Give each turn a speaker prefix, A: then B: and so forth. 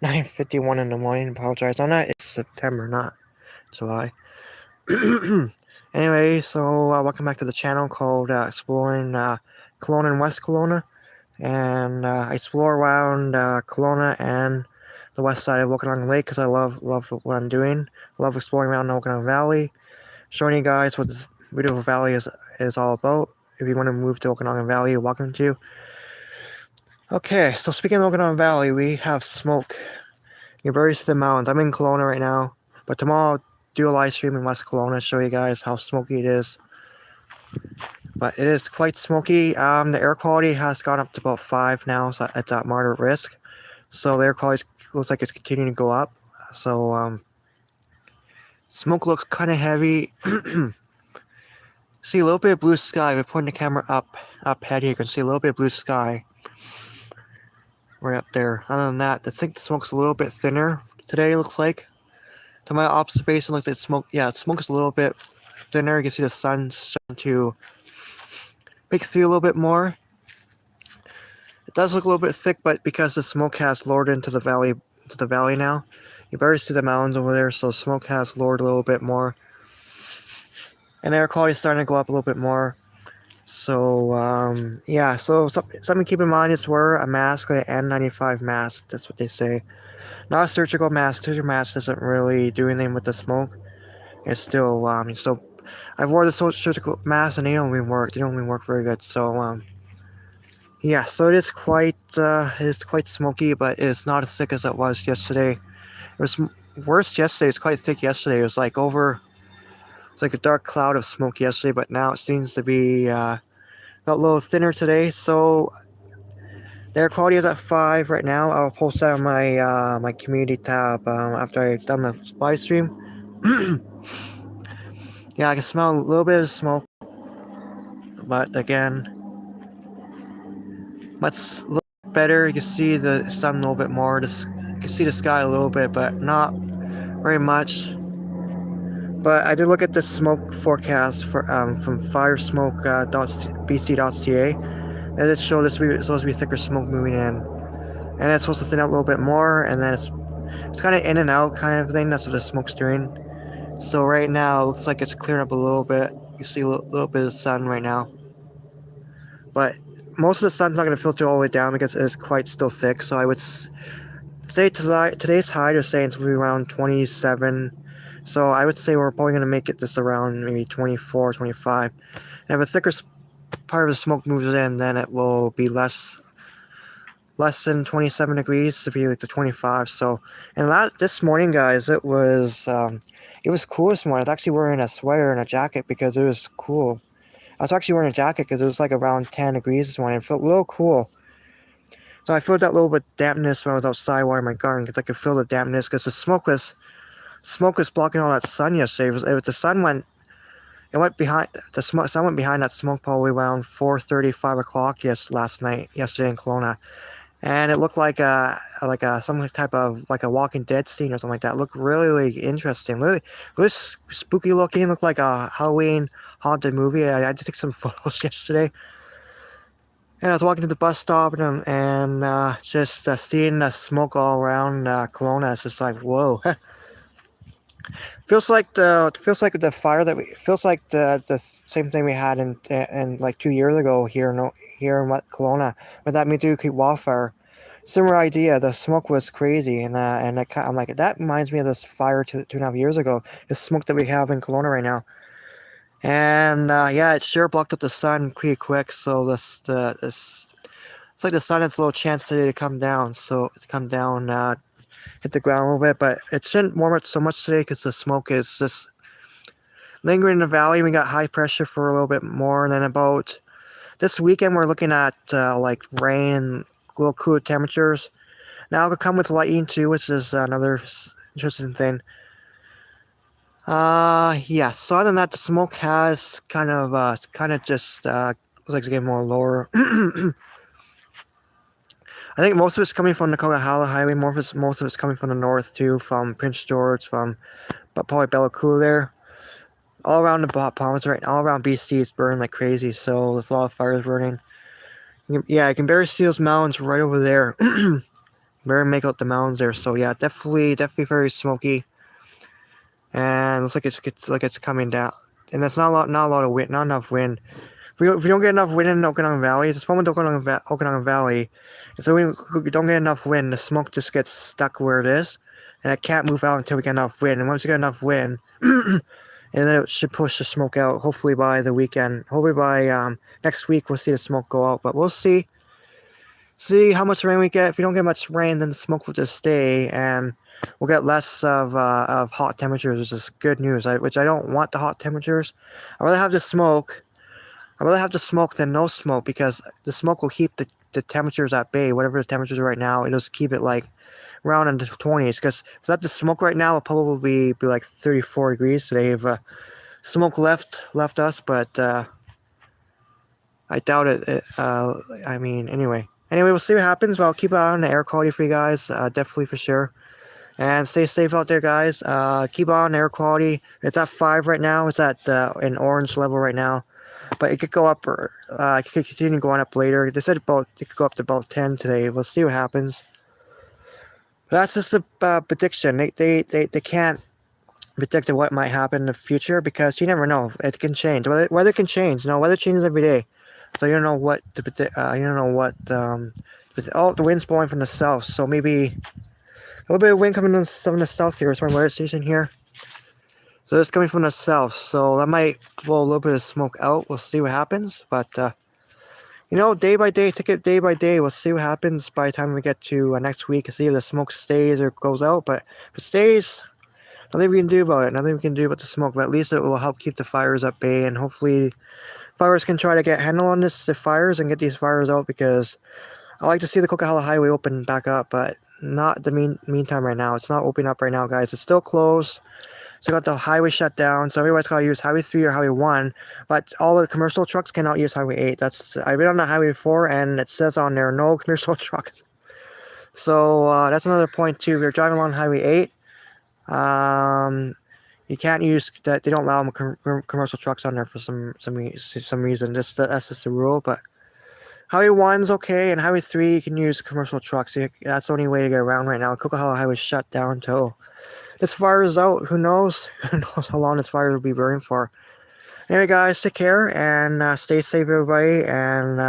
A: 9:51 in the morning. Apologize on that. It's September, not July. Anyway, so welcome back to the channel called Exploring Kelowna and West Kelowna. And I explore around Kelowna and the west side of Okanagan Lake because I love what I'm doing. I love exploring around the Okanagan Valley, showing you guys what this beautiful valley is all about. If you want to move to Okanagan Valley, you're welcome to. Okay, so speaking of Okanagan Valley, we have smoke. You can barely see the mountains. I'm in Kelowna right now, but tomorrow I'll do a live stream in West Kelowna to show you guys how smoky it is. But it is quite smoky. The air quality has gone up to about 5 now, so it's at moderate risk. So the air quality looks like it's continuing to go up. So smoke looks kind of heavy. See a little bit of blue sky. We're putting the camera up ahead here. You can see a little bit of blue sky right up there. Other than that, I think the smoke's a little bit thinner today. It looks like. To my observation, looks like smoke. Yeah, smoke is a little bit thinner. You can see the sun starting to make it feel a little bit more. It does look a little bit thick, but because the smoke has lowered into the valley now, you barely see the mountains over there, so smoke has lowered a little bit more. And air quality is starting to go up a little bit more. So, yeah, so something to keep in mind is wear a mask, like an N95 mask. That's what they say. Not a surgical mask. Surgical mask doesn't really do anything with the smoke. It's still, so I've wore the surgical mask and they don't even work. They don't even work very good. So, yeah, so it is quite smoky, but it's not as thick as it was yesterday. It was worse yesterday. It was quite thick yesterday. It was like a dark cloud of smoke yesterday, but now it seems to be a little thinner today. So the air quality is at 5 right now. I'll post that on my my community tab after I've done the live stream. Yeah, I can smell a little bit of smoke, but again, much a little bit better. You can see the sun a little bit more. You can see the sky a little bit, but not very much. But I did look at the smoke forecast for from firesmoke.bc.ca. And it showed this supposed to be thicker smoke moving in, and it's supposed to thin out a little bit more, and then it's kind of in and out kind of thing. That's what the smoke's doing. So right now it looks like it's clearing up a little bit. You see a little bit of sun right now, but most of the sun's not going to filter all the way down because it is quite still thick. So I would say today's high they're saying it's going to be around 27. So I would say we're probably going to make it this around maybe 24, 25. And if a thicker part of the smoke moves in, then it will be less than 27 degrees to be like the 25. So, and this morning, guys, it was cool this morning. I was actually wearing a sweater and a jacket because it was cool. I was actually wearing a jacket because it was like around 10 degrees this morning. It felt a little cool. So I felt that little bit dampness when I was outside watering my garden because I could feel the dampness because the smoke was blocking all that sun yesterday. The sun went behind that smoke probably around 4:30, 5 o'clock yesterday in Kelowna, and it looked like some type of like a Walking Dead scene or something like that. It looked really interesting, really spooky looking. It looked like a Halloween haunted movie. I did take some photos yesterday. And I was walking to the bus stop and just seeing the smoke all around Kelowna. It's just like, whoa. feels like the same thing we had in like 2 years ago here in Kelowna with that Meteor Creek wildfire. Similar idea. The smoke was crazy, and I'm like, that reminds me of this fire 2.5 years ago. The smoke that we have in Kelowna right now. And yeah, it sure blocked up the sun pretty quick. So it's like the sun has a little chance today to come down. So it's come down, hit the ground a little bit, but it shouldn't warm up so much today because the smoke is just lingering in the valley. We got high pressure for a little bit more, and then about this weekend we're looking at like rain and a little cooler temperatures. Now it could come with lightning too, which is another interesting thing. Yeah, so other than that, the smoke has kind of just looks like it's getting more lower. I think most of it's coming from the Okanagan Highway. Most of it's coming from the north too, from Prince George, but probably Bella Coola there. All around the province right now, all around BC, it's burning like crazy. So there's a lot of fires burning. Yeah, I can barely see those mountains right over there. barely make out the mountains there. So yeah, definitely very smoky, and looks like it's coming down. And it's not a lot of wind, not enough wind. If we don't get enough wind in Okanagan Valley, it's problem with Okanagan Valley. So we don't get enough wind, the smoke just gets stuck where it is, and it can't move out until we get enough wind. And once we get enough wind, and then it should push the smoke out. Hopefully by the weekend, hopefully by next week, we'll see the smoke go out. But we'll see how much rain we get. If we don't get much rain, then the smoke will just stay, and we'll get less of hot temperatures, which is good news. Which I don't want the hot temperatures. I'd rather have the smoke. I'd rather have the smoke than no smoke, because the smoke will keep the temperatures at bay. Whatever the temperatures are right now, it'll just keep it like around in the 20s. Because without the smoke right now, it'll probably be like 34 degrees today if smoke left us. But I doubt it. I mean, anyway, we'll see what happens. But I'll keep an eye on the air quality for you guys, definitely for sure. And stay safe out there, guys. Keep on the air quality. It's at 5 right now. It's at an orange level right now. But it could go up, or it could continue going up later. They said it could go up to about 10 today. We'll see what happens. But that's just a prediction. They can't predict what might happen in the future, because you never know. It can change. Weather can change. Weather changes every day. So you don't know what to predict. You don't know what. The wind's blowing from the south, so maybe a little bit of wind coming from the south here. It's my weather station here. So it's coming from the south, so that might blow a little bit of smoke out. We'll see what happens, but day by day, take it day by day. We'll see what happens by the time we get to next week. See if the smoke stays or goes out. But if it stays, nothing we can do about it. Nothing we can do about the smoke. But at least it will help keep the fires at bay, and hopefully, fires can try to get handle on the fires and get these fires out. Because I like to see the Coquihalla Highway open back up, but not the meantime right now. It's not opening up right now, guys. It's still closed. So got the highway shut down, so everybody's got to use Highway 3 or Highway 1, but all the commercial trucks cannot use Highway 8. I've been on the Highway 4, and it says on there, no commercial trucks. So that's another point too. If you're driving along Highway 8, you can't use that. They don't allow commercial trucks on there for some reason. That's just the rule. But Highway 1's okay, and Highway 3 you can use commercial trucks. That's the only way to get around right now. Coquihalla Highway shut down until this fire is out. Who knows? Who knows how long this fire will be burning for? Anyway, guys, take care and stay safe, everybody, and